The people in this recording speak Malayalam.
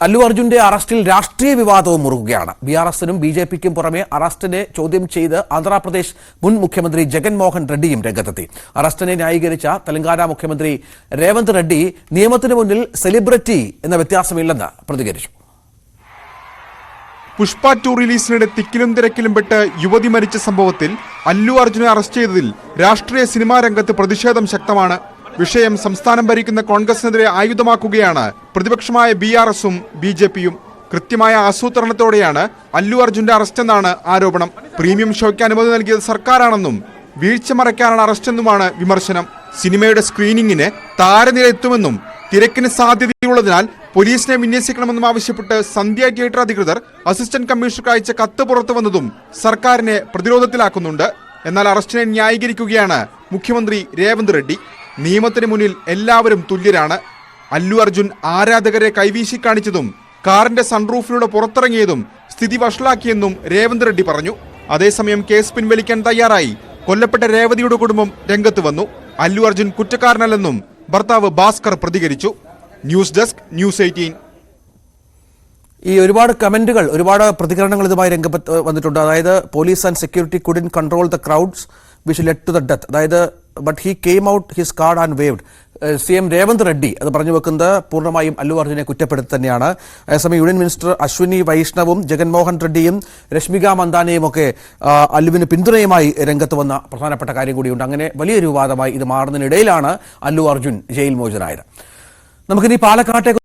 അല്ലു അർജുന്റെ അറസ്റ്റിൽ രാഷ്ട്രീയ വിവാദവും മുറുകുകയാണ്. ബിആർഎസിനും ബിജെപിക്കും പുറമെ അറസ്റ്റിനെ ചോദ്യം ചെയ്ത് ആന്ധ്രാപ്രദേശ് മുൻ മുഖ്യമന്ത്രി ജഗൻമോഹൻ റെഡ്ഡിയും രംഗത്തെത്തി. അറസ്റ്റിനെ ന്യായീകരിച്ച തെലങ്കാന മുഖ്യമന്ത്രി രേവന്ത് റെഡ്ഡി നിയമത്തിന് മുന്നിൽ സെലിബ്രിറ്റി എന്ന വ്യത്യാസമില്ലെന്ന് പ്രതികരിച്ചു. പുഷ്പ 2 റിലീസിനിടെ തിക്കിലും തിരക്കിലും പെട്ട് യുവതി മരിച്ച സംഭവത്തിൽ അല്ലു അർജുനെ അറസ്റ്റ് ചെയ്തതിൽ രാഷ്ട്രീയ സിനിമാ രംഗത്ത് പ്രതിഷേധം ശക്തമാണ്. വിഷയം സംസ്ഥാനം ഭരിക്കുന്ന കോൺഗ്രസിനെതിരെ ആയുധമാക്കുകയാണ് പ്രതിപക്ഷമായ ബിആർഎസും ബിജെപിയും. കൃത്യമായ ആസൂത്രണത്തോടെയാണ് അല്ലു അർജുന്റെ അറസ്റ്റെന്നാണ് ആരോപണം. പ്രീമിയം ഷോയ്ക്ക് അനുമതി നൽകിയത് സർക്കാരാണെന്നും വീഴ്ച മറയ്ക്കാനാണ് അറസ്റ്റെന്നുമാണ് വിമർശനം. സിനിമയുടെ സ്ക്രീനിങ്ങിന് താരനിര എത്തുമെന്നും തിരക്കിന് സാധ്യതയുള്ളതിനാൽ പോലീസിനെ വിന്യസിക്കണമെന്നും ആവശ്യപ്പെട്ട് സന്ധ്യ തിയേറ്റർ അധികൃതർ അസിസ്റ്റന്റ് കമ്മീഷണർക്ക് അയച്ച കത്ത് പുറത്തു വന്നതും സർക്കാരിനെ പ്രതിരോധത്തിലാക്കുന്നുണ്ട്. എന്നാൽ അറസ്റ്റിനെ ന്യായീകരിക്കുകയാണ് മുഖ്യമന്ത്രി രേവന്ത് റെഡ്ഡി. നിയമത്തിന് മുന്നിൽ എല്ലാവരും തുല്യരാണ്. അല്ലു അർജുൻ ആരാധകരെ കൈവീശി കാണിച്ചതും കാറിന്റെ സൺറൂഫിലൂടെ പുറത്തിറങ്ങിയതും സ്ഥിതി വഷളാക്കിയെന്നും രേവന്ത് റെഡ്ഡി പറഞ്ഞു. അതേസമയം കേസ് പിൻവലിക്കാൻ തയ്യാറായി കൊല്ലപ്പെട്ട രേവതിയുടെ കുടുംബം രംഗത്ത് വന്നു. അല്ലു അർജുൻ കുറ്റക്കാരനല്ലെന്നും ഭർത്താവ് ഭാസ്കർ പ്രതികരിച്ചു. News desk, news 18. ഈ ഒരുപാട് കമന്റുകൾ, ഒരുപാട് പ്രതികരണങ്ങൾ ഇതുമായി രംഗത്ത് വന്നിട്ടുണ്ട്. അതായത് police and security couldn't control the crowds which led to the death. അതായത് but he came out his card and waved. CM Revanth Reddy അത് പറഞ്ഞു വെക്കുന്നത് പൂർണ്ണമായും അല്ലു അർജുനെ കുറ്റപ്പെടുത്തി തന്നെയാണ്. അതേസമയം യൂണിയൻ മിനിസ്റ്റർ അശ്വിനി വൈഷ്ണവും ജഗൻമോഹൻ റെഡ്ഡിയും രശ്മിക മന്ദാനയും ഒക്കെ അല്ലുവിന് പിന്തുണയുമായി രംഗത്ത് വന്ന പ്രധാനപ്പെട്ട കാര്യം കൂടിയുണ്ട്. അങ്ങനെ വലിയൊരു വിവാദമായി ഇത് മാറുന്നതിനിടയിലാണ് അല്ലു അർജുൻ ജയിൽ മോചിതനായത്. നമുക്കിനി പാലക്കാട്ടേക്ക്